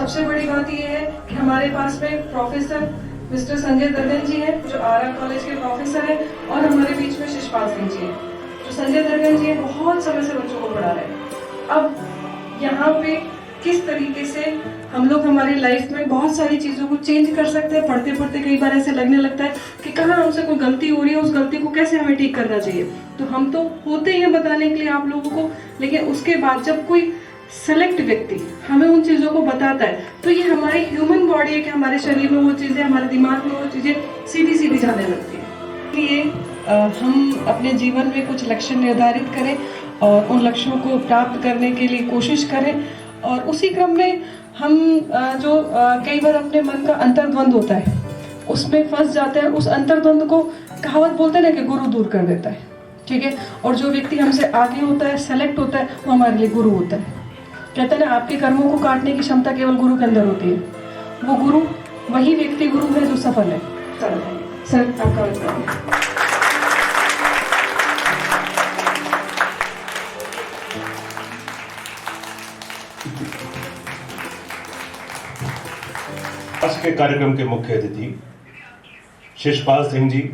सबसे बड़ी बात यह है कि हमारे पास में प्रोफेसर मिस्टर संजय दर्गन जी हैं, जो आरा कॉलेज के प्रोफेसर हैं, और हमारे बीच में शिशपाल सिंह जी हैं, जो संजय दर्गन जी हैं बहुत समय से बच्चों को पढ़ा रहे हैं। अब यहाँ पे किस तरीके से हम लोग हमारी लाइफ में बहुत सारी चीज़ों को चेंज कर सकते हैं। पढ़ते पढ़ते कई बार ऐसे लगने लगता है कि कहाँ हमसे कोई गलती हो रही है, उस गलती को कैसे हमें ठीक करना चाहिए। तो हम तो होते ही हैं बताने के लिए आप लोगों को, लेकिन उसके बाद जब कोई सेलेक्ट व्यक्ति हमें उन चीज़ों को बताता है तो ये हमारी ह्यूमन बॉडी है कि हमारे शरीर में वो चीज़ें, हमारे दिमाग में वो चीज़ें सीधी सीधी जाने लगती हैं। इसलिए हम अपने जीवन में कुछ लक्ष्य निर्धारित करें और उन लक्ष्यों को प्राप्त करने के लिए कोशिश करें, और उसी क्रम में हम कई बार अपने मन का अंतर्द्वंद होता है उसमें फंस जाते हैं। उस अंतर्द्वंद को कहावत बोलते हैं ना कि गुरु दूर कर देता है, ठीक है। और जो व्यक्ति हमसे आगे होता है, सेलेक्ट होता है, वो हमारे लिए गुरु होता है। कहते हैं ना, आपके कर्मों को काटने की क्षमता केवल गुरु के अंदर होती है। वो गुरु, वही व्यक्ति गुरु है जो सफल है। सर आपका उत्तर। आज के कार्यक्रम के मुख्य अतिथि शिशपाल सिंह जी,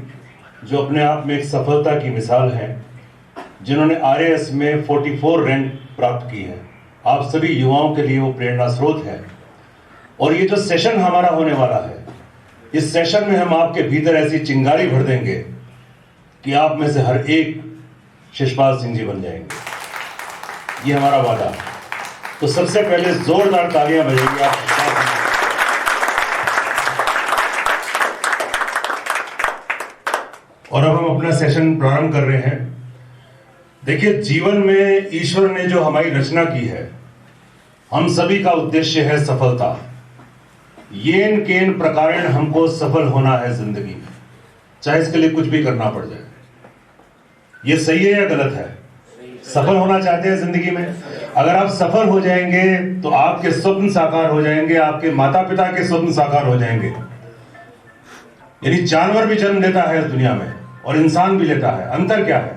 जो अपने आप में एक सफलता की मिसाल हैं, जिन्होंने आरएएस में 44 रैंक प्राप्त की है। आप सभी युवाओं के लिए वो प्रेरणा स्रोत है। और ये जो सेशन हमारा होने वाला है, इस सेशन में हम आपके भीतर ऐसी चिंगारी भर देंगे कि आप में से हर एक शिशपाल सिंह जी बन जाएंगे। ये हमारा वादा। तो सबसे पहले जोरदार तालियां बजेंगी आप। और अब हम अपना सेशन प्रारंभ कर रहे हैं। देखिए, जीवन में ईश्वर ने जो हमारी रचना की है, हम सभी का उद्देश्य है सफलता। येन केन प्रकारेण हमको सफल होना है जिंदगी में, चाहे इसके लिए कुछ भी करना पड़ जाए। ये सही है या गलत है? सफल होना चाहते हैं जिंदगी में? अगर आप सफल हो जाएंगे तो आपके स्वप्न साकार हो जाएंगे, आपके माता पिता के स्वप्न साकार हो जाएंगे। यानी जानवर भी जन्म लेता है इस दुनिया में और इंसान भी लेता है। अंतर क्या है?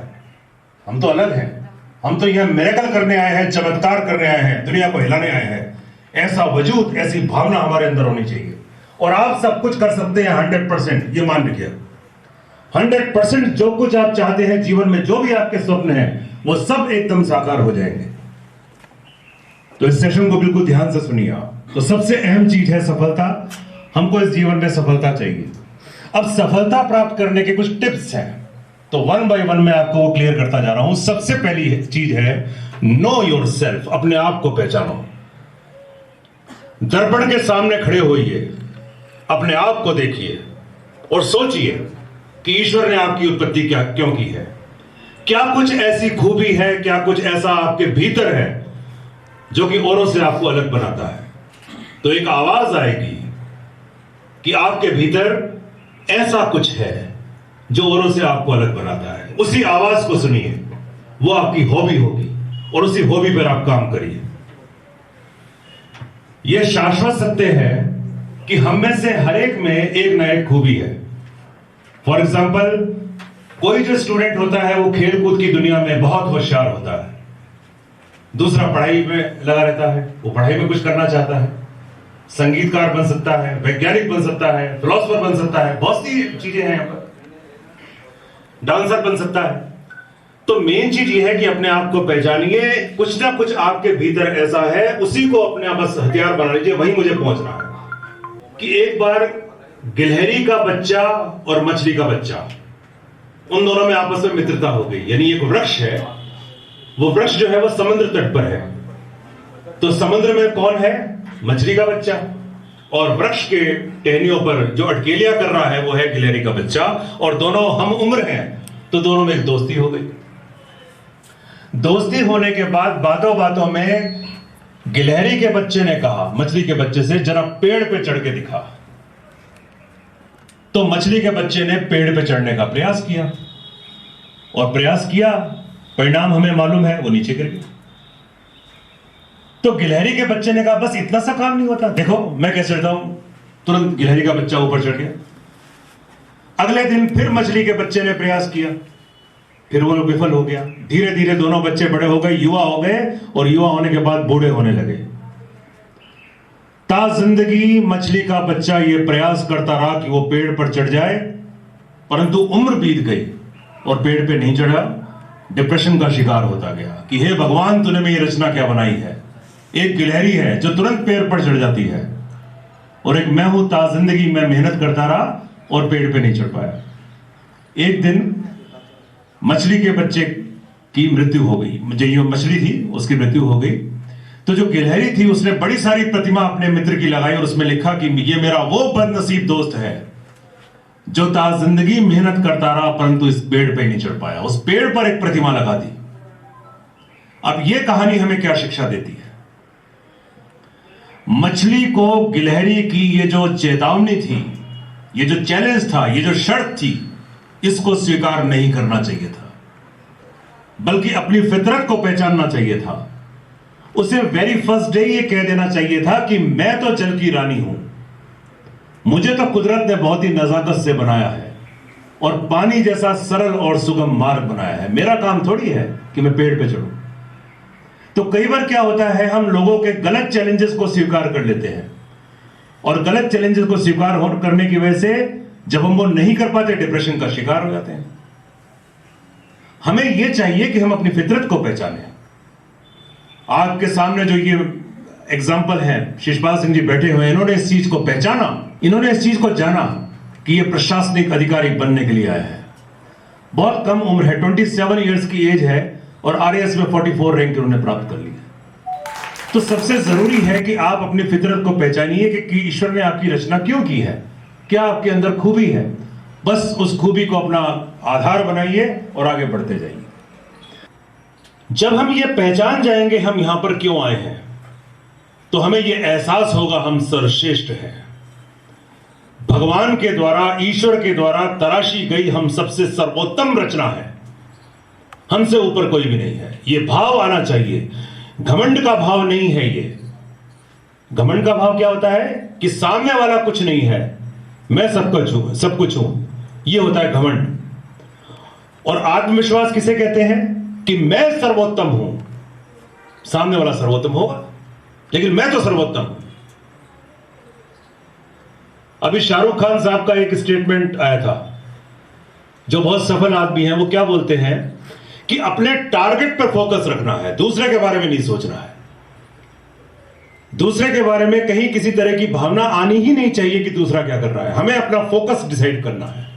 हम तो अलग हैं। हम तो यह मिरेकल करने आए हैं, चमत्कार करने आए हैं, दुनिया को हिलाने आए हैं। ऐसा वजूद, ऐसी भावना हमारे अंदर होनी चाहिए। और आप सब कुछ कर सकते हैं 100%। ये मान रखिए, 100% जो कुछ आप चाहते हैं जीवन में, जो भी आपके स्वप्न हैं, वो सब एकदम साकार हो जाएंगे। तो इस सेशन को बिल्कुल ध्यान से सुनिए आप। तो सबसे अहम चीज है सफलता। हमको इस जीवन में सफलता चाहिए। अब सफलता प्राप्त करने के कुछ टिप्स हैं, तो 1 by 1 मैं आपको वो क्लियर करता जा रहा हूं। सबसे पहली चीज है नो योर सेल्फ। अपने आप को पहचानो। दर्पण के सामने खड़े होइए, अपने आप को देखिए और सोचिए कि ईश्वर ने आपकी उत्पत्ति क्यों की है। क्या कुछ ऐसी खूबी है, क्या कुछ ऐसा आपके भीतर है जो कि औरों से आपको अलग बनाता है? तो एक आवाज आएगी कि आपके भीतर ऐसा कुछ है जो औरों से आपको अलग बनाता है। उसी आवाज को सुनिए, वो आपकी हॉबी होगी और उसी हॉबी पर आप काम करिए। यह शाश्वत सत्य है कि हम में से हर एक में एक ना एक खूबी है। फॉर एग्जाम्पल, कोई जो स्टूडेंट होता है वो खेल कूद की दुनिया में बहुत होशियार होता है। दूसरा पढ़ाई में लगा रहता है, वो पढ़ाई में कुछ करना चाहता है। संगीतकार बन सकता है, वैज्ञानिक बन सकता है, फिलोसोफर बन सकता है, बहुत सी चीजें हैं यहाँ पर। डांसर बन सकता है। तो मेन चीज ये है कि अपने आप को पहचानिए। कुछ ना कुछ आपके भीतर ऐसा है, उसी को अपने बस हथियार बना लीजिए। वहीं मुझे पहुंचना है कि एक बार गिलहरी का बच्चा और मछली का बच्चा, उन दोनों में आपस में मित्रता हो गई। यानी एक वृक्ष है, वो वृक्ष जो है वो समुद्र तट पर है। तो समुद्र में कौन है? मछली का बच्चा। और वृक्ष के टहनियों पर जो अटकेलियां कर रहा है वो है गिलहरी का बच्चा। और दोनों हम उम्र हैं, तो दोनों में एक दोस्ती हो गई। दोस्ती होने के बाद बातों बातों में गिलहरी के बच्चे ने कहा मछली के बच्चे से, जरा पेड़ पे चढ़ के दिखा। तो मछली के बच्चे ने पेड़ पे चढ़ने का प्रयास किया और प्रयास किया, परिणाम हमें मालूम है, वो नीचे गिर गया। तो गिलहरी के बच्चे ने कहा बस इतना सा काम नहीं होता, देखो मैं कैसे चढ़ता हूं। तुरंत गिलहरी का बच्चा ऊपर चढ़ गया। अगले दिन फिर मछली के बच्चे ने प्रयास किया, फिर वो विफल हो गया। धीरे धीरे दोनों बच्चे बड़े हो गए, युवा हो गए, और युवा होने के बाद बूढ़े होने लगे। ता जिंदगी मछली का बच्चा ये प्रयास करता रहा कि वो पेड़ पर चढ़ जाए, परंतु उम्र बीत गई और पेड़ पे नहीं चढ़ा। डिप्रेशन का शिकार होता गया कि हे भगवान, तूने में ये रचना क्या बनाई है। एक गिलहरी है जो तुरंत पेड़ पर चढ़ जाती है, और एक मैं हूं ता जिंदगी, मैं मेहनत करता रहा और पेड़ पे नहीं चढ़ पाया। एक दिन मछली के बच्चे की मृत्यु हो गई, जो मछली थी उसकी मृत्यु हो गई। तो जो गिलहरी थी उसने बड़ी सारी प्रतिमा अपने मित्र की लगाई और उसमें लिखा कि ये मेरा वो बदनसीब दोस्त है जो ता जिंदगी मेहनत करता रहा परंतु इस पेड़ पे नहीं चढ़ पाया। उस पेड़ पर एक प्रतिमा लगा दी। अब यह कहानी हमें क्या शिक्षा देती है? मछली को गिलहरी की ये जो चेतावनी थी, ये जो चैलेंज था, ये जो शर्त थी, इसको स्वीकार नहीं करना चाहिए था, बल्कि अपनी फितरत को पहचानना चाहिए था। उसे वेरी फर्स्ट डे ये कह देना चाहिए था कि मैं तो जल की रानी हूं, मुझे तो कुदरत ने बहुत ही नजाकत से बनाया है और पानी जैसा सरल और सुगम मार्ग बनाया है। मेरा काम थोड़ी है कि मैं पेड़ पे चढ़ूं। तो कई बार क्या होता है, हम लोगों के गलत चैलेंजेस को स्वीकार कर लेते हैं, और गलत चैलेंजेस को स्वीकार करने की वजह से जब हम वो नहीं कर पाते, डिप्रेशन का शिकार हो जाते हैं। हमें यह चाहिए कि हम अपनी फितरत को पहचानें। आपके सामने जो ये एग्जाम्पल है, शिषपाल सिंह जी बैठे हुए हैं, इन्होंने इस चीज को पहचाना, इन्होंने इस चीज को जाना कि ये प्रशासनिक अधिकारी बनने के लिए आया है। बहुत कम उम्र है, 27 इयर्स की एज है, और आरएएस में 44 रैंक उन्होंने प्राप्त कर लिया। तो सबसे जरूरी है कि आप अपनी फितरत को पहचानिए कि ईश्वर ने आपकी रचना क्यों की है, क्या आपके अंदर खूबी है। बस उस खूबी को अपना आधार बनाइए और आगे बढ़ते जाइए। जब हम ये पहचान जाएंगे हम यहां पर क्यों आए हैं, तो हमें यह एहसास होगा हम सर्वश्रेष्ठ हैं। भगवान के द्वारा, ईश्वर के द्वारा तराशी गई हम सबसे सर्वोत्तम रचना है, हमसे ऊपर कोई भी नहीं है। यह भाव आना चाहिए। घमंड का भाव नहीं है ये। घमंड का भाव क्या होता है कि सामने वाला कुछ नहीं है, मैं सब कुछ हूं, यह होता है घमंड। और आत्मविश्वास किसे कहते हैं कि मैं सर्वोत्तम हूं। सामने वाला सर्वोत्तम होगा लेकिन मैं तो सर्वोत्तम हूं। अभी शाहरुख खान साहब का एक स्टेटमेंट आया था, जो बहुत सफल आदमी हैं, वो क्या बोलते हैं कि अपने टारगेट पर फोकस रखना है, दूसरे के बारे में नहीं सोचना है। दूसरे के बारे में कहीं किसी तरह की भावना आनी ही नहीं चाहिए कि दूसरा क्या कर रहा है। हमें अपना फोकस डिसाइड करना है।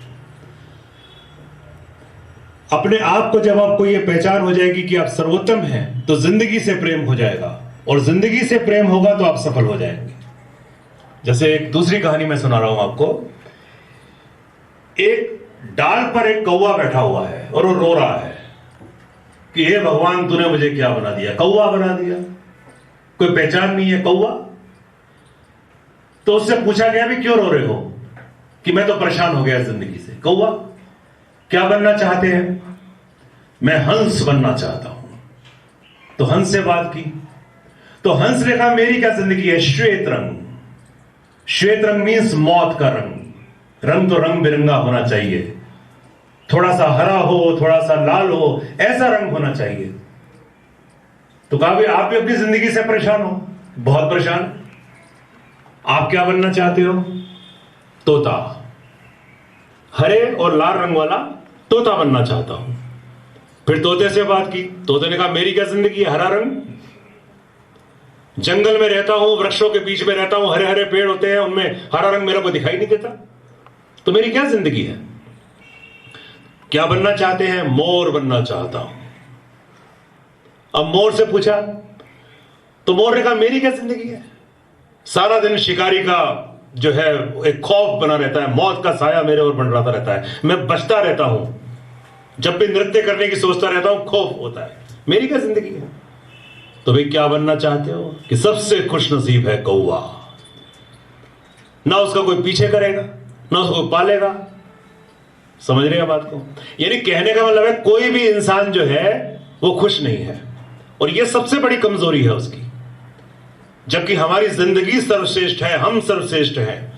अपने आप को जब आपको यह पहचान हो जाएगी कि आप सर्वोत्तम हैं, तो जिंदगी से प्रेम हो जाएगा, और जिंदगी से प्रेम होगा तो आप सफल हो जाएंगे। जैसे एक दूसरी कहानी मैं सुना रहा हूं आपको। एक डाल पर एक कौवा बैठा हुआ है और वो रो रहा है कि हे भगवान, तूने मुझे क्या बना दिया, कौवा बना दिया, कोई पहचान नहीं है कौवा। तो उससे पूछा गया भी क्यों रो रहे हो, कि मैं तो परेशान हो गया जिंदगी से। कौवा क्या बनना चाहते हैं? मैं हंस बनना चाहता हूं। तो हंस से बात की तो हंस ने कहा मेरी क्या जिंदगी है, श्वेत रंग। श्वेत रंग मीन्स मौत का रंग। रंग तो रंग बिरंगा होना चाहिए, थोड़ा सा हरा हो, थोड़ा सा लाल हो, ऐसा रंग होना चाहिए। तो कहा भी आप भी अपनी जिंदगी से परेशान हो, बहुत परेशान। आप क्या बनना चाहते हो? तोता। हरे और लाल रंग वाला तोता बनना चाहता हूं। फिर तोते से बात की। तोते ने कहा मेरी क्या जिंदगी है, हरा रंग। जंगल में रहता हूं, वृक्षों के बीच में रहता हूं, हरे हरे पेड़ होते हैं, उनमें हरा रंग मेरे को दिखाई नहीं देता, तो मेरी क्या जिंदगी है? क्या बनना चाहते हैं? मोर बनना चाहता हूं। अब मोर से पूछा तो मोर ने कहा मेरी क्या जिंदगी है, सारा दिन शिकारी का जो है एक खौफ बना रहता है, मौत का साया मेरे ओर मंडराता रहता है, मैं बचता रहता हूं, जब भी नृत्य करने की सोचता रहता हूं खौफ होता है, मेरी क्या जिंदगी है? तो भाई क्या बनना चाहते हो? कि सबसे खुश नसीब है कौवा, ना उसका कोई पीछे करेगा, ना उसको कोई पालेगा। समझ रहे हैं बात को? यानी कहने का मतलब है कोई भी इंसान जो है वो खुश नहीं है, और यह सबसे बड़ी कमजोरी है उसकी। जबकि हमारी जिंदगी सर्वश्रेष्ठ है, हम सर्वश्रेष्ठ हैं।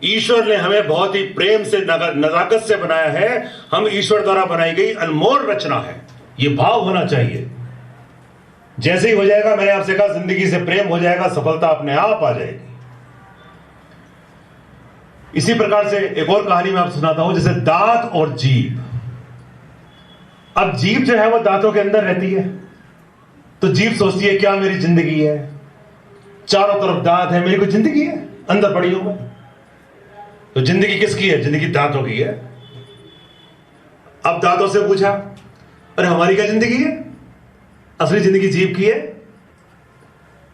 ईश्वर ने हमें बहुत ही प्रेम से, नजाकत से बनाया है। हम ईश्वर द्वारा बनाई गई अनमोल रचना है। यह भाव होना चाहिए। जैसे ही हो जाएगा, मैंने आपसे कहा जिंदगी से प्रेम हो जाएगा, सफलता अपने आप आ जाएगी। इसी प्रकार से एक और कहानी मैं आपको सुनाता हूं, जैसे दांत और जीभ। अब जीभ जो है वो दांतों के अंदर रहती है, तो जीभ सोचती है क्या मेरी जिंदगी है, चारों तरफ दांत है, मेरी कोई जिंदगी है, अंदर पड़ी हूं मैं। तो जिंदगी किसकी है? जिंदगी दांतों की है। अब दांतों से पूछा, अरे हमारी क्या जिंदगी है? असली जिंदगी जीभ की है।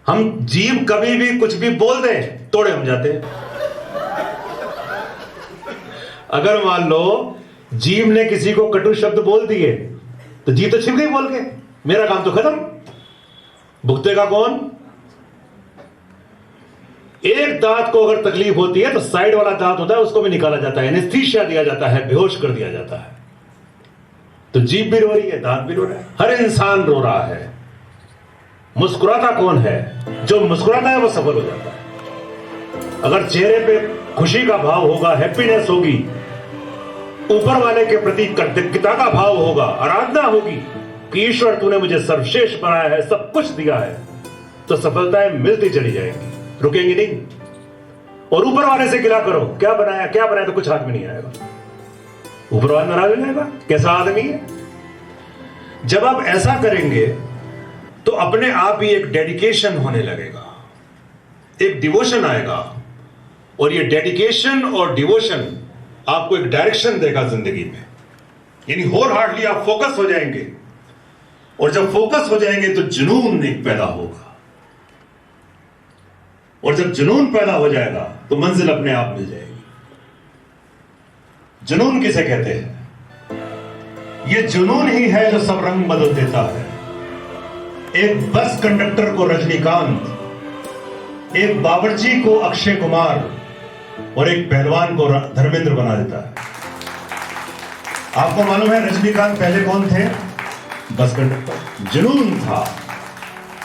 हम जीभ कभी भी कुछ भी बोल दें, तोड़े हम जाते हैं। अगर मान लो जीभ ने किसी को कटु शब्द बोल दिए, तो जीभ तो छिप गई बोल के, मेरा काम तो खत्म। भुगतेगा कौन? एक दांत को अगर तकलीफ होती है तो साइड वाला दांत होता है, उसको भी निकाला जाता है, एनेस्थीसिया दिया जाता है, बेहोश कर दिया जाता है। तो जीभ भी रो रही है, दांत भी रो रहा है, हर इंसान रो रहा है। मुस्कुराता कौन है? जो मुस्कुराता है वो सफल हो जाता है। अगर चेहरे पे खुशी का भाव होगा, हैप्पीनेस होगी, ऊपर वाले के प्रति कृतज्ञता का भाव होगा, आराधना होगी कि ईश्वर तूने मुझे सर्वश्रेष्ठ बनाया है, सब कुछ दिया है, तो सफलताएं मिलती चली जाएंगी, रुकेंगी नहीं। और ऊपर वाले से गिला करो, क्या बनाया क्या बनाया, तो कुछ हाथ में नहीं आएगा। ऊपर वाला नाराज हो जाएगा, कैसा आदमी है। जब आप ऐसा करेंगे तो अपने आप ही एक डेडिकेशन होने लगेगा, एक डिवोशन आएगा, और ये डेडिकेशन और डिवोशन आपको एक डायरेक्शन देगा जिंदगी में। यानी होल हार्टली आप फोकस हो जाएंगे, और जब फोकस हो जाएंगे तो जुनून एक पैदा होगा, और जब जुनून पैदा हो जाएगा तो मंजिल अपने आप मिल जाएगी। जुनून किसे कहते हैं? ये जुनून ही है जो सब रंग बदल देता है। एक बस कंडक्टर को रजनीकांत, एक बावर्ची को अक्षय कुमार, और एक पहलवान को धर्मेंद्र बना देता है। आपको मालूम है रजनीकांत पहले कौन थे? Bus conductor. जुनून था,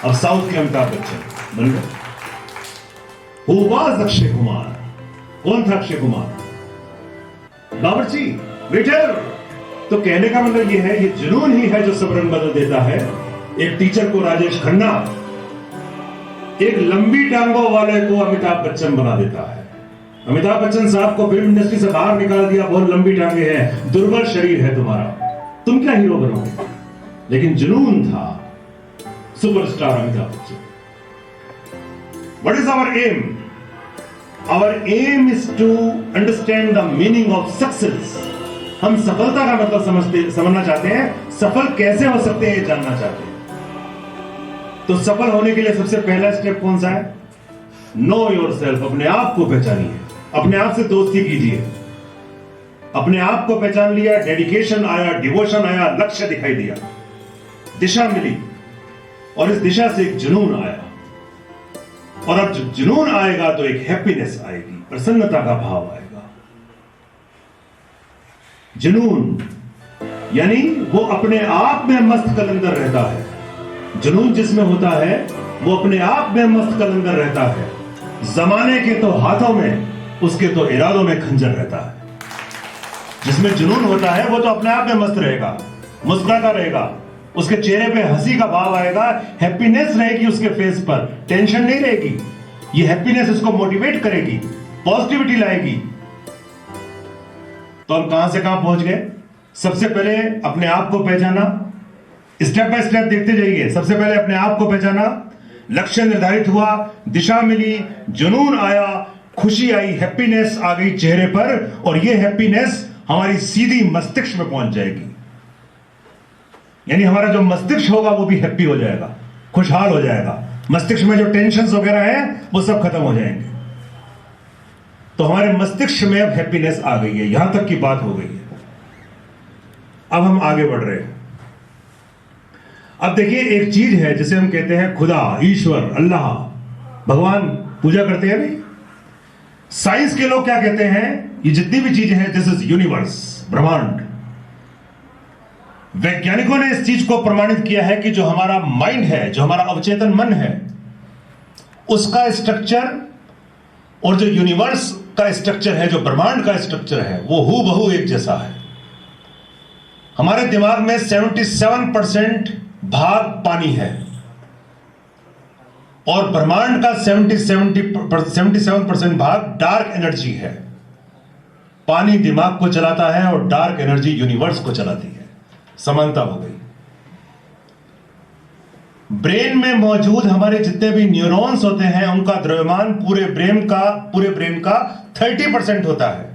अब साउथ के अमिताभ बच्चन बन गए। Who was Akshay Kumar? कौन था अक्षय कुमार? बावर्ची, वेटर। तो कहने का मतलब यह है, ये जुनून ही है जो सब रंग बदल देता है। एक टीचर को राजेश खन्ना, एक लंबी टांगों वाले को अमिताभ बच्चन बना देता है। अमिताभ बच्चन साहब को फिल्म इंडस्ट्री से बाहर निकाल दिया, बहुत लंबी टांगे हैं, दुर्बल शरीर है तुम्हारा, तुम क्या हीरो बनोगे? लेकिन जुनून था, superstar Amitabh Bachchan. What is our aim? Our aim is to understand the meaning of success. हम सफलता का मतलब समझना चाहते हैं, सफल कैसे हो सकते हैं ये जानना चाहते हैं। तो सफल होने के लिए सबसे पहला स्टेप कौन सा है? No yourself. अपने आप को पहचानिए, अपने आप से दोस्ती कीजिए। अपने आप को पहचान लिया, डेडिकेशन आया, डिवोशन आया, लक्ष्य दिखाई दिया, दिशा मिली, और इस दिशा से एक जुनून आया। और अब जब जुनून आएगा तो एक हैप्पीनेस आएगी, प्रसन्नता का भाव आएगा। जुनून यानी वो अपने आप में मस्त कलंदर रहता है। जुनून जिसमें होता है वो अपने आप में मस्त कलंदर रहता है। जमाने के तो हाथों में, उसके तो इरादों में खंजर रहता है। जिसमें जुनून होता है वो तो अपने आप में मस्त रहेगा, मुस्कुराता रहेगा, उसके चेहरे पे हंसी का भाव आएगा, हैप्पीनेस रहेगी उसके फेस पर, टेंशन नहीं रहेगी। ये हैप्पीनेस उसको मोटिवेट करेगी, पॉजिटिविटी लाएगी। तो हम कहां से कहां पहुंच गए? सबसे पहले अपने आप को पहचाना, स्टेप बाय स्टेप देखते जाइए। सबसे पहले अपने आप को पहचाना, लक्ष्य निर्धारित हुआ, दिशा मिली, जुनून आया, खुशी आई, हैप्पीनेस आ गई चेहरे पर, और ये हैप्पीनेस हमारी सीधी मस्तिष्क में पहुंच जाएगी। यानी हमारा जो मस्तिष्क होगा वो भी हैप्पी हो जाएगा, खुशहाल हो जाएगा। मस्तिष्क में जो टेंशन वगैरह है वो सब खत्म हो जाएंगे। तो हमारे मस्तिष्क में अब हैप्पीनेस आ गई है, यहां तक की बात हो गई है। अब हम आगे बढ़ रहे हैं। अब देखिए, एक चीज है जिसे हम कहते हैं खुदा, ईश्वर, अल्लाह, भगवान, पूजा करते हैं नहीं। साइंस के लोग क्या कहते हैं? ये जितनी भी चीजें हैं, दिस इज यूनिवर्स, ब्रह्मांड। वैज्ञानिकों ने इस चीज को प्रमाणित किया है कि जो हमारा माइंड है, जो हमारा अवचेतन मन है, उसका स्ट्रक्चर और जो यूनिवर्स का स्ट्रक्चर है, जो ब्रह्मांड का स्ट्रक्चर है, वो हूबहू एक जैसा है। हमारे दिमाग में 77% भाग पानी है, और ब्रह्मांड का 77% भाग डार्क एनर्जी है। पानी दिमाग को चलाता है और डार्क एनर्जी यूनिवर्स को चलाती है। समानता हो गई। ब्रेन में मौजूद हमारे जितने भी न्यूरॉन्स होते हैं उनका द्रव्यमान पूरे ब्रेन का 30% होता है।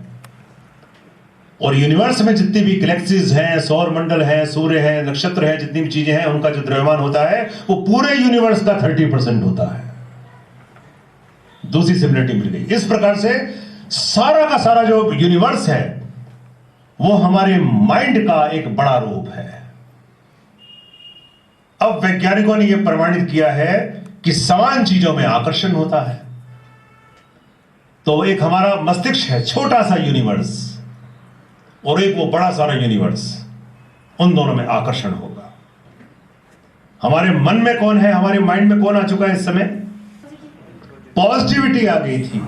और यूनिवर्स में जितनी भी गैलेक्सीज हैं, सौर मंडल है, सूर्य है, नक्षत्र है, जितनी भी चीजें हैं, उनका जो द्रव्यमान होता है वो पूरे यूनिवर्स का 30% होता है। दूसरी सिमिलरिटी मिल गई। इस प्रकार से सारा का सारा जो यूनिवर्स है वो हमारे माइंड का एक बड़ा रूप है। अब वैज्ञानिकों ने यह प्रमाणित किया है कि समान चीजों में आकर्षण होता है। तो एक हमारा मस्तिष्क है, छोटा सा यूनिवर्स, और एक वो बड़ा सारा यूनिवर्स, उन दोनों में आकर्षण होगा। हमारे मन में कौन है, हमारे माइंड में कौन आ चुका है इस समय? पॉजिटिविटी आ गई थी।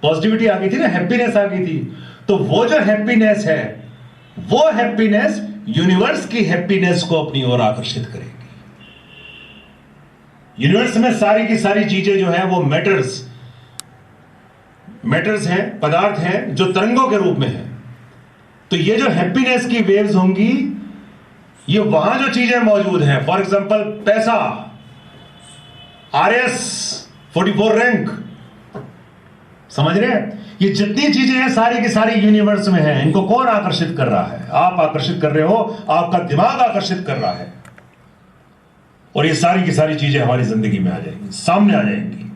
पॉजिटिविटी आ गई थी ना, हैप्पीनेस आ गई थी। तो वो जो हैप्पीनेस है, वो हैप्पीनेस यूनिवर्स की हैप्पीनेस को अपनी ओर आकर्षित करेगी। यूनिवर्स में सारी की सारी चीजें जो है वो मैटर्स हैं, पदार्थ हैं जो तरंगों के रूप में है। तो ये जो हैप्पीनेस की वेव्स होंगी, ये वहां जो चीजें मौजूद हैं, फॉर एग्जांपल पैसा, RS 44 रैंक, समझ रहे हैं? ये जितनी चीजें हैं सारी की सारी यूनिवर्स में हैं। इनको कौन आकर्षित कर रहा है? आप आकर्षित कर रहे हो, आपका दिमाग आकर्षित कर रहा है। और ये सारी की सारी चीजें हमारी जिंदगी में आ जाएंगी, सामने आ जाएंगी।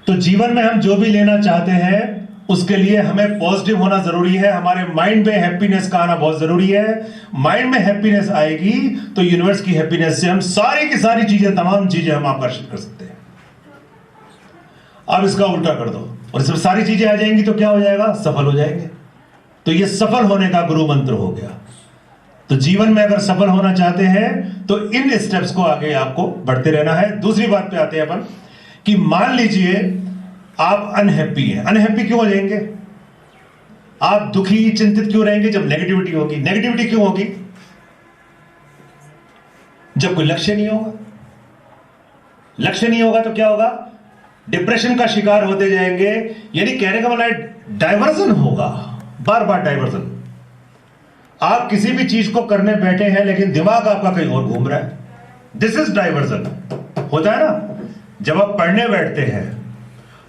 तो जीवन में हम जो भी लेना चाहते हैं उसके लिए हमें पॉजिटिव होना जरूरी है। हमारे माइंड में हैप्पीनेस का आना बहुत जरूरी है। माइंड में हैप्पीनेस आएगी तो यूनिवर्स की हैप्पीनेस से हम सारी की सारी चीजें, तमाम चीजें हम आकर्षित कर सकते हैं। अब इसका उल्टा कर दो और इसमें सारी चीजें आ जाएंगी तो क्या हो जाएगा? सफल हो जाएंगे। तो यह सफल होने का गुरु मंत्र हो गया। तो जीवन में अगर सफल होना चाहते हैं तो इन स्टेप्स को आगे आपको बढ़ते रहना है। दूसरी बात पे आते हैं अपन कि मान लीजिए आप अनहैप्पी हैं। अनहैप्पी क्यों हो जाएंगे? आप दुखी, चिंतित क्यों रहेंगे? जब नेगेटिविटी होगी। नेगेटिविटी क्यों होगी? जब कोई लक्ष्य नहीं होगा। लक्ष्य नहीं होगा तो क्या होगा? डिप्रेशन का शिकार होते जाएंगे। यानी कहने का मतलब डाइवर्जन होगा, बार बार डाइवर्जन। आप किसी भी चीज को करने बैठे हैं लेकिन दिमाग आपका कहीं और घूम रहा है। This is diversion. होता है ना, जब आप पढ़ने बैठते हैं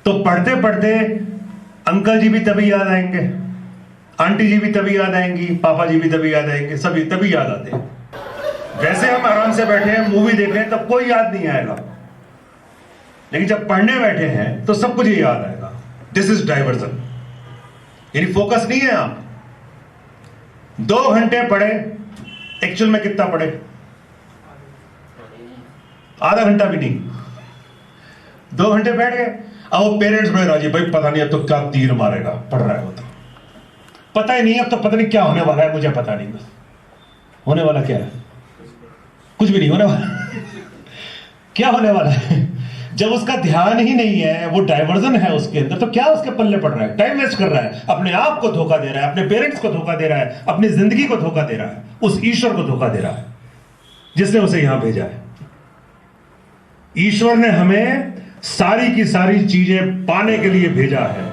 तो पढ़ते पढ़ते अंकल जी भी तभी याद आएंगे, आंटी जी भी तभी याद आएंगी, पापा जी भी तभी याद आएंगे, सभी तभी याद आते हैं। वैसे हम आराम से बैठे हैं, मूवी देख रहे हैं, तब कोई याद नहीं आएगा। लेकिन जब पढ़ने बैठे हैं तो सब कुछ ये याद आएगा। This is diversion. यानी फोकस नहीं है। आप 2 घंटे पढ़े, एक्चुअल में कितना पढ़े? आधा घंटा भी नहीं। 2 घंटे बैठ गए। अब वो पेरेंट्स बड़े राजी, भाई पता नहीं अब तो क्या तीर मारेगा, पढ़ रहा है वो तो पता ही नहीं, अब तो पता नहीं क्या होने वाला है, मुझे पता नहीं। बस होने वाला क्या है? कुछ भी नहीं होने वाला। क्या होने वाला है? जब उसका ध्यान ही नहीं है, वो डाइवर्जन है उसके अंदर, तो क्या उसके पल्ले पड़ रहा है? टाइम वेस्ट कर रहा है, अपने आप को धोखा दे रहा है, अपने पेरेंट्स को धोखा दे रहा है, अपनी जिंदगी को धोखा दे रहा है, उस ईश्वर को धोखा दे रहा है जिसने उसे यहां भेजा है। ईश्वर ने हमें सारी की सारी चीजें पाने के लिए भेजा है,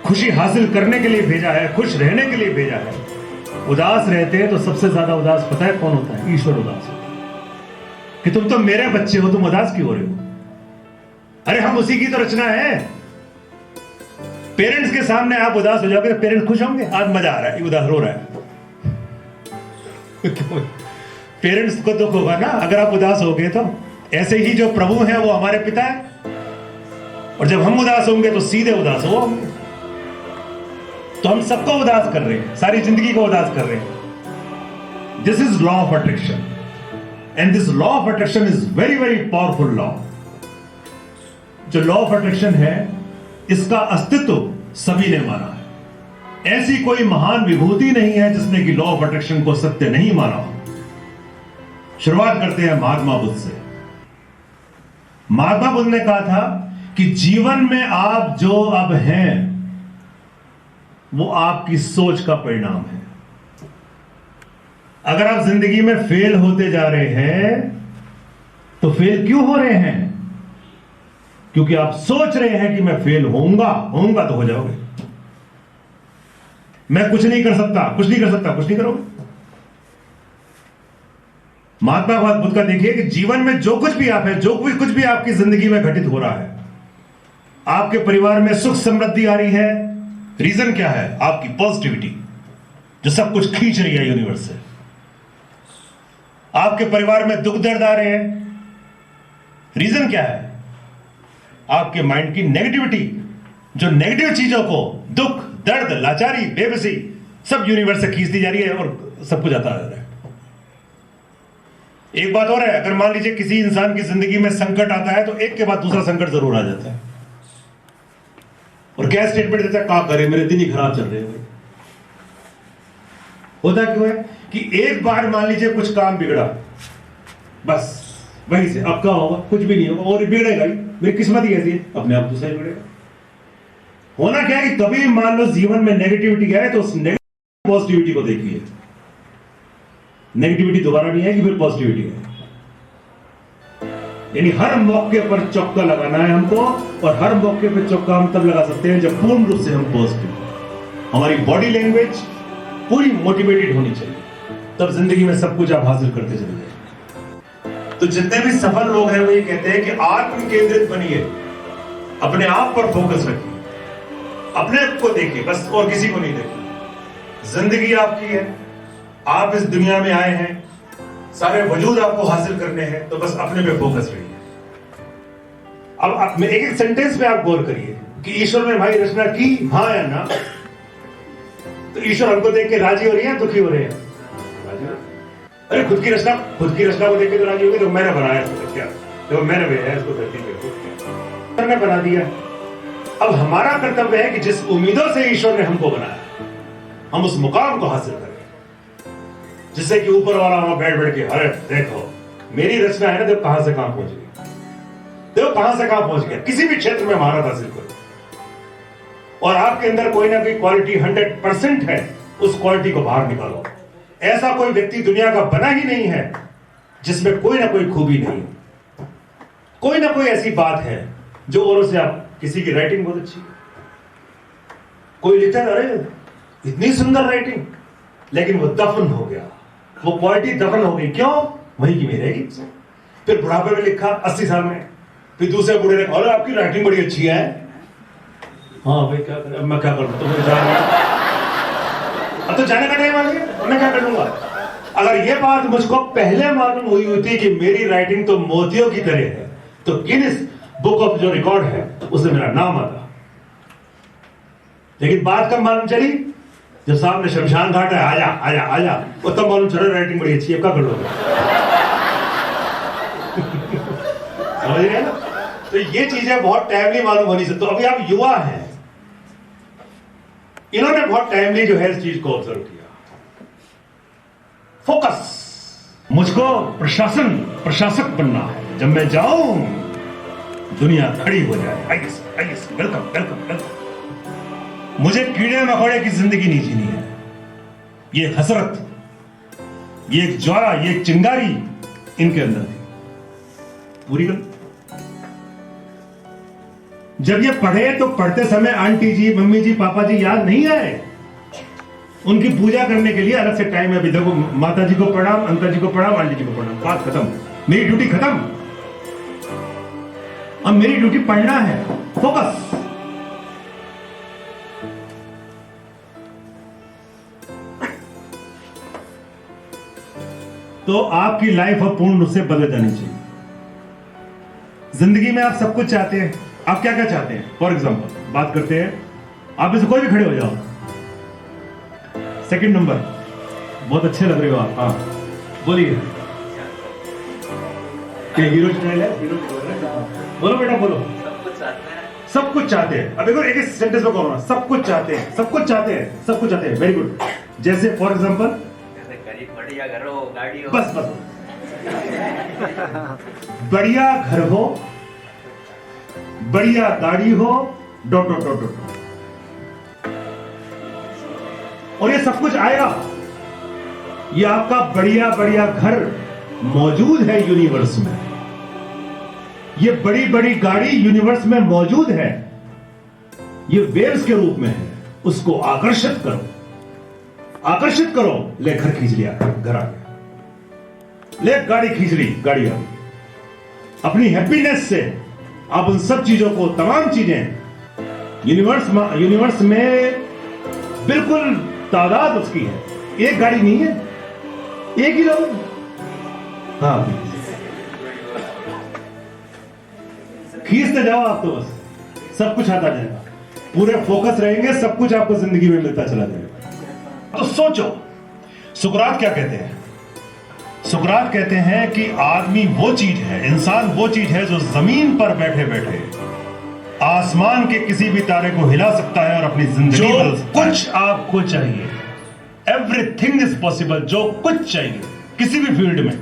खुशी हासिल करने के लिए भेजा है, खुश रहने के लिए भेजा है। उदास रहते हैं तो सबसे ज्यादा उदास पता है कौन होता है? ईश्वर उदास होता है कि तुम तो मेरे बच्चे हो, तुम उदास क्यों हो रहे हो? अरे हम उसी की तो रचना है। पेरेंट्स के सामने आप उदास हो जाओगे तो पेरेंट्स खुश होंगे? आज मजा आ रहा है, उदास रो रहा है। पेरेंट्स को दुख होगा ना अगर आप उदास हो गए तो। ऐसे ही जो प्रभु हैं वो हमारे पिता है, और जब हम उदास होंगे तो सीधे उदास हो होंगे। तो हम सबको उदास कर रहे हैं, सारी जिंदगी को उदास कर रहे हैं। This is law of attraction, and this law of attraction is very very powerful law. जो लॉ ऑफ अट्रैक्शन है इसका अस्तित्व सभी ने माना है। ऐसी कोई महान विभूति नहीं है जिसने कि लॉ ऑफ अट्रैक्शन को सत्य नहीं माना हो। शुरुआत करते हैं महात्मा बुद्ध से। महात्मा बुद्ध ने कहा था कि जीवन में आप जो अब हैं वो आपकी सोच का परिणाम है। अगर आप जिंदगी में फेल होते जा रहे हैं तो फेल क्यों हो रहे हैं? क्योंकि आप सोच रहे हैं कि मैं फेल होऊंगा तो हो जाओगे। मैं कुछ नहीं कर सकता, कुछ नहीं करोगे। महात्मा बुद्ध का देखिए कि जीवन में जो कुछ भी आप है, जो कुछ भी आपकी जिंदगी में घटित हो रहा है, आपके परिवार में सुख समृद्धि आ रही है, रीजन क्या है? आपकी पॉजिटिविटी जो सब कुछ खींच रही है यूनिवर्स से। आपके परिवार में दुख दर्द आ रहे हैं, रीजन क्या है? आपके माइंड की नेगेटिविटी, जो नेगेटिव चीजों को, दुख दर्द लाचारी बेबसी सब यूनिवर्स से खींचती जा रही है और सब कुछ आता जा रहा है। एक बात और है, अगर मान लीजिए किसी इंसान की जिंदगी में संकट आता है तो एक के बाद दूसरा संकट जरूर आ जाता है और क्या स्टेटमेंट देता है, क्या करे मेरे दिन ही खराब चल रहे हैं। होता क्यों है कि एक बार मान लीजिए कुछ काम बिगड़ा, बस वहीं से अब क्या होगा? कुछ भी नहीं होगा और बिगड़ेगा ही, मेरी किस्मत ही ऐसी है, अपने आप दूसरा ही बिगड़ेगा। होना क्या है कि कभी मान लो जीवन में नेगेटिविटी है तो उस नेगेटिव पॉजिटिविटी को देखिए। नेगेटिविटी दोबारा नहीं है कि फिर पॉजिटिविटी है। यानी हर मौके पर चौका लगाना है हमको, और हर मौके पर चौका हम तब लगा सकते हैं जब पूर्ण रूप से हम पॉजिटिव, हमारी बॉडी लैंग्वेज पूरी मोटिवेटेड होनी चाहिए, तब जिंदगी में सब कुछ आप हासिल करते चले जाएंगे। तो जितने भी सफल लोग हैं वो ये कहते हैं कि आत्म केंद्रित बनिए, अपने आप पर फोकस रखिए, अपने को देखिए बस, और किसी को नहीं देखिए। जिंदगी आपकी है, आप इस दुनिया में आए हैं, सारे वजूद आपको हासिल करने हैं, तो बस अपने पे फोकस रहिए। अब एक एक सेंटेंस पे आप गौर करिए कि ईश्वर ने भाई रचना की, हाँ या ना? तो ईश्वर हमको देख के राजी हो रही है, दुखी हो रहे हैं? अरे खुद की रचना को देख के तो राजी हो गए, तो मैंने बनाया इसको, क्या तो मैंने भेजा इसको धरती पे, मैंने बना दिया। अब हमारा कर्तव्य है कि जिस उम्मीदों से ईश्वर ने हमको बनाया, हम उस मुकाम को हासिल करें, जिससे कि ऊपर वाला वहां बैठ के, अरे देखो मेरी रचना है ना, देखो कहां से कहां पहुंच गई, देखो कहां से कहां पहुंच गया। किसी भी क्षेत्र में महारत हासिल करो, और आपके अंदर कोई ना कोई क्वालिटी 100% है, उस क्वालिटी को बाहर निकालो। ऐसा कोई व्यक्ति दुनिया का बना ही नहीं है जिसमें कोई ना कोई खूबी नहीं, कोई ना कोई ऐसी बात है जो औरों से आप, किसी की राइटिंग बहुत अच्छी, कोई लिखता है अरे इतनी सुंदर राइटिंग, लेकिन वो दफन हो गया, वो क्वालिटी दफन हो गई। क्यों? वही की मेरी रहेगी। फिर बुढ़ापे में लिखा 80 साल में, फिर दूसरे बूढ़े ने कहा अरे आपकी राइटिंग बड़ी अच्छी है। हाँ भाई क्या करें, अब मैं क्या करूं, तो अब तो जाने का टाइम आ गया, मैं क्या कर लूंगा। अगर ये बात मुझको पहले मालूम हुई होती कि मेरी राइटिंग तो मोतियों की तरह है, तो गिनीज बुक ऑफ जो रिकॉर्ड है उसमें मेरा नाम आता। लेकिन बात कब मालूम चली? जब सामने शमशान घाट है, आजा आजा आजा, वो तब मालूम चला राइटिंग बड़ी अच्छी है, क्या कर लोगे? समझ रहे हैं ना? तो ये चीजें बहुत टाइमली मालूम होनी चाहिए। तो अभी आप युवा हैं, इन्होंने बहुत टाइमली जो है इस चीज को ऑब्जर्व किया। फोकस। मुझको प्रशासक बनना है, जब मैं जाऊं दुनिया खड़ी हो जाए, आइए वेलकम वेलकम वेलकम। मुझे कीड़े मकोड़े की जिंदगी नहीं जीनी है। ये हसरत, ये एक ज्वाला, ये एक चिंगारी इनके अंदर थी, पूरी कर। जब ये पढ़े तो पढ़ते समय आंटी जी, मम्मी जी, पापा जी याद नहीं आए। उनकी पूजा करने के लिए अलग से टाइम है। अभी देखो, माता जी को प्रणाम, अंकल जी को प्रणाम, आंटी जी को प्रणाम, बात खत्म, मेरी ड्यूटी खत्म। अब मेरी ड्यूटी पढ़ना है, फोकस। तो आपकी लाइफ अब पूर्ण रूप से बदल जानी चाहिए। जिंदगी में आप सब कुछ चाहते हैं। आप क्या क्या चाहते हैं? फॉर एग्जाम्पल बात करते हैं, आप इससे कोई भी खड़े हो जाओ। सेकंड नंबर, बहुत अच्छे लग रहे हो आप। हाँ बोलिए, क्या हीरो स्टाइल है? बोलो बेटा बोलो। सब कुछ चाहते हैं। अब देखो एक एक सेंटेंस में कहो, सब कुछ चाहते हैं, सब कुछ चाहते हैं, सब कुछ चाहते हैं। Very good. जैसे फॉर एग्जाम्पल, बढ़िया घर हो, गाड़ी हो। बस बढ़िया घर हो, बढ़िया गाड़ी हो, डॉट डॉट डॉट डॉट, और ये सब कुछ आएगा। ये आपका बढ़िया बढ़िया घर मौजूद है यूनिवर्स में। ये बड़ी बड़ी गाड़ी यूनिवर्स में मौजूद है, ये वेव्स के रूप में है, उसको आकर्षित करो, आकर्षित करो। ले घर खींच लिया, घर आ गया। ले गाड़ी खींच ली, गाड़ी आ गई। अपनी हैप्पीनेस से आप उन सब चीजों को, तमाम चीजें यूनिवर्स में बिल्कुल तादाद उसकी है, एक गाड़ी नहीं है, एक ही लोग। हाँ, खींचते जाओ आप, तो बस सब कुछ आता जाएगा। पूरे फोकस रहेंगे, सब कुछ आपको जिंदगी में मिलता चला जाएगा। तो सोचो, सुकरात क्या कहते हैं? सुकरात कहते हैं कि आदमी वो चीज है, इंसान वो चीज है जो जमीन पर बैठे बैठे आसमान के किसी भी तारे को हिला सकता है और अपनी जिंदगी बदल सकता है। कुछ आपको चाहिए, एवरीथिंग इज पॉसिबल। जो कुछ चाहिए किसी भी फील्ड में,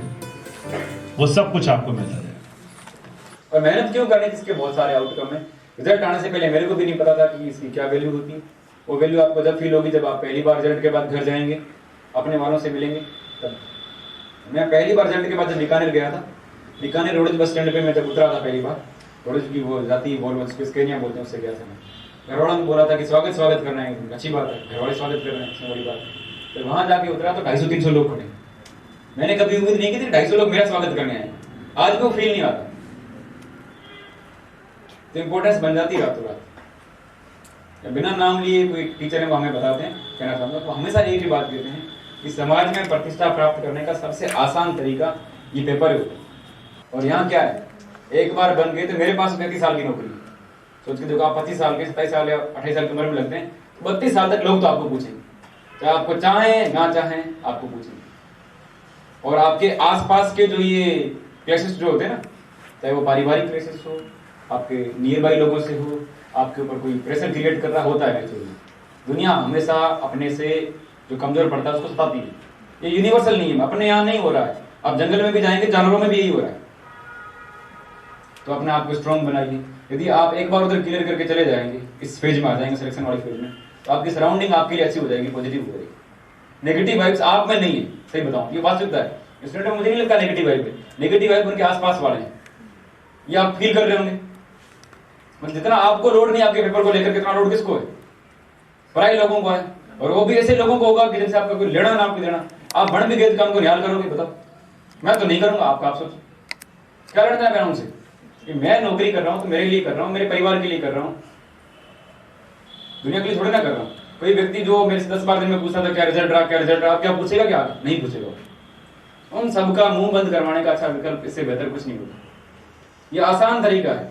वो सब कुछ आपको मिल जाएगा। और मेहनत क्यों करनी, जिसके बहुत सारे आउटकम है। रिजल्ट आने से पहले मेरे को भी नहीं पता था कि इसकी क्या वैल्यू होती है। वो वैल्यू आपको जब फील होगी, जब आप पहली बार रिजल्ट के बाद घर जाएंगे, अपने वालों से मिलेंगे। तब मैं पहली बार रिजल्ट के बाद जब बीकानेर गया था, बीकानेर रोड बस स्टैंड पे मैं जब उतरा था पहली बार, रोड की वो जाती बोल स्केनिया बोलते हैं, उससे गया था मैं। घरवालों ने बोला था कि स्वागत करना है, अच्छी बात है, घरवाले स्वागत कर रहे हैं, इसमें बड़ी बात है। फिर वहां जाके उतरा तो 250-300 लोग खड़े। मैंने कभी उम्मीद नहीं की थी 250 लोग मेरा स्वागत करने आए। आज भी वो फील नहीं आता, तो इंपॉर्टेंस बन जाती है रातों रात। बिना नाम लिए कोई टीचर है वो हमें बताते हैं, कहना चाहूँगा, तो हमेशा एक ही बात कहते हैं कि समाज में प्रतिष्ठा प्राप्त करने का सबसे आसान तरीका ये पेपर होता है। और यहाँ क्या है, एक बार बन गए तो मेरे पास 35 साल की नौकरी है। सोच के देखो, आप 25 साल के, 27 साल या 28 साल की उम्र में लगते हैं, तो 32 साल तक लोग तो आपको पूछेंगे, चाहे आपको चाहें ना चाहें, आपको पूछेंगे। और आपके आसपास के जो ये क्लेशेस जो होते हैं ना, चाहे वो पारिवारिक क्लेशेस हो, आपके नियर बाई लोगों से हो, आपके ऊपर कोई प्रेशर क्रिएट कर रहा होता है नेचुरली। दुनिया हमेशा अपने से जो कमजोर पड़ता है उसको सताती है। ये यूनिवर्सल नहीं है, अपने यहाँ नहीं हो रहा है। आप जंगल में भी जाएंगे, जानवरों में भी यही हो रहा है। तो अपने आप को स्ट्रॉन्ग बनाइए। यदि आप एक बार उधर क्लियर करके चले जाएंगे, इस फेज में आ जाएंगे, सिलेक्शन वाले फेज में, तो आपकी सराउंडिंग आपके लिए अच्छी हो जाएगी, पॉजिटिव हो जाएगी। नेगेटिव वाइब्स आप में नहीं है, सही बताऊं, ये वास्तविकता है। स्टूडेंट में मुझे नहीं लगता नेगेटिव वाइब है, नेगेटिव वाइब उनके आसपास वाले हैं, ये आप फील कर रहे होंगे। मतलब जितना आपको लोड नहीं आपके पेपर को लेकर, कितना लोड किसको है? पराई लोगों को है। और वो भी ऐसे लोगों को होगा कि जिनसे आपका कोई लेना ना आपको देना। आप बन भी गए तो काम को न्याल करोगे? बताओ, मैं तो नहीं करूंगा। आपका आप सोचो, क्या लड़ना है मेरा उनसे कि मैं नौकरी कर रहा हूं तो मेरे लिए कर रहा हूं, मेरे परिवार के लिए कर रहा हूं, दुनिया के लिए थोड़ी ना कर रहा हूं। कोई व्यक्ति जो मेरे से 10 बार दिन में पूछता था क्या रिजल्ट रहा, क्या रिजल्ट रहा, क्या पूछेगा? क्या नहीं पूछेगा। उन सबका मुंह बंद करवाने का अच्छा विकल्प इससे बेहतर कुछ नहीं होता। ये आसान तरीका है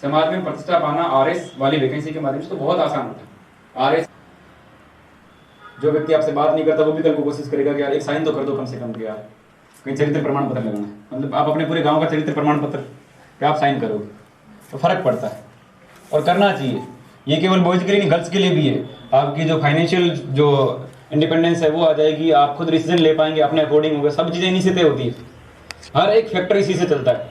समाज में प्रतिष्ठा पाना। आरएस वाली वैकेंसी के माध्यम से तो बहुत आसान होता है। आरएस जो व्यक्ति आपसे बात नहीं करता वो भी कल को कोशिश करेगा कि यार एक साइन तो कर दो कम से कम, कि यार कहीं चरित्र प्रमाण पत्र लगाना है। मतलब आप अपने पूरे गांव का चरित्र प्रमाण पत्र क्या आप साइन करोगे, तो फर्क पड़ता है और करना चाहिए। ये केवल बॉयज के लिए नहीं, गर्ल्स के लिए भी है। आपकी जो फाइनेंशियल जो इंडिपेंडेंस है वो आ जाएगी, आप खुद डिसीजन ले पाएंगे अपने अकॉर्डिंग होगा। सब चीजें इन्हीं से तय होती है, हर एक फैक्टर इसी से चलता है।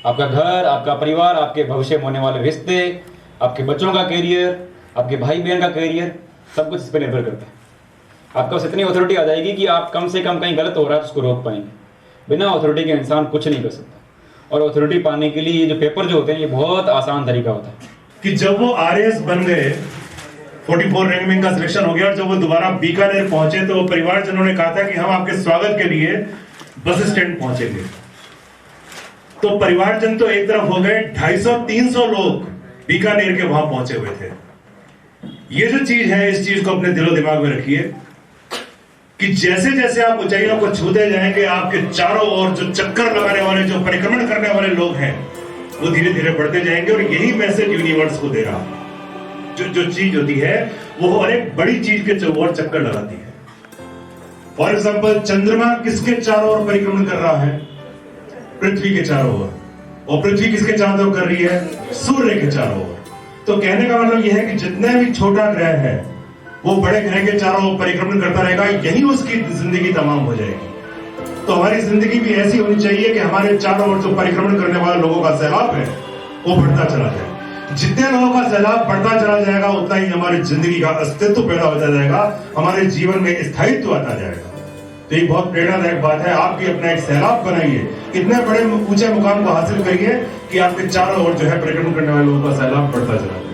आपका घर, आपका परिवार, आपके भविष्य में होने वाले रिश्ते, आपके बच्चों का कैरियर, आपके भाई बहन का कैरियर, सब कुछ इस पर निर्भर करता है। आपके पास इतनी अथॉरिटी आ जाएगी कि आप कम से कम कहीं गलत हो रहा है तो उसको रोक पाएंगे। बिना अथॉरिटी के इंसान कुछ नहीं कर सकता। और अथॉरिटी पाने के लिए ये जो पेपर जो होते हैं ये बहुत आसान तरीका होता है कि जब वो आरएएस बन गए, 44 रैंक में इनका सिलेक्शन हो गया, और जब वो दोबारा बीकानेर पहुंचे तो परिवारजनों ने कहा था कि हम आपके स्वागत के लिए बस स्टैंड पहुंचेंगे। तो परिवारजन तो एक तरफ हो गए, 250-300 लोग बीकानेर के वहां पहुंचे हुए थे। ये जो चीज है, इस चीज को अपने दिलो दिमाग में रखिए कि जैसे जैसे आप ऊंचाइयों को छूते जाएंगे, आपके चारों ओर जो चक्कर लगाने वाले, जो परिक्रमण करने वाले लोग हैं, वो धीरे धीरे बढ़ते जाएंगे। और यही मैसेज यूनिवर्स को दे रहा है। जो चीज होती है वो हर एक बड़ी चीज के ओर चक्कर लगाती है। फॉर एग्जाम्पल, चंद्रमा किसके चारों ओर परिक्रमण कर रहा है? पृथ्वी के चारों ओर। और पृथ्वी किसके चारों ओर कर रही है? सूर्य के चारों ओर। तो कहने का मतलब यह है कि जितना भी छोटा ग्रह है वो बड़े ग्रह के चारों ओर परिक्रमण करता रहेगा, यही उसकी जिंदगी तमाम हो जाएगी। तो हमारी जिंदगी भी ऐसी होनी चाहिए कि हमारे चारों ओर जो परिक्रमण करने वाले लोगों का सैलाब है वो बढ़ता चला जाए। जितने लोगों का सैलाब बढ़ता चला जाएगा उतना ही हमारी जिंदगी का अस्तित्व पैदा होता जाएगा, हमारे जीवन में स्थायित्व आता जाएगा। तो ये बहुत प्रेरणादायक बात है। आप भी अपना एक सैलाब बनाइए, इतने बड़े ऊंचे मुकाम को हासिल करिए कि आपके चारों ओर जो है परिक्रमण करने वाले लोगों का सैलाब बढ़ता चला जाए।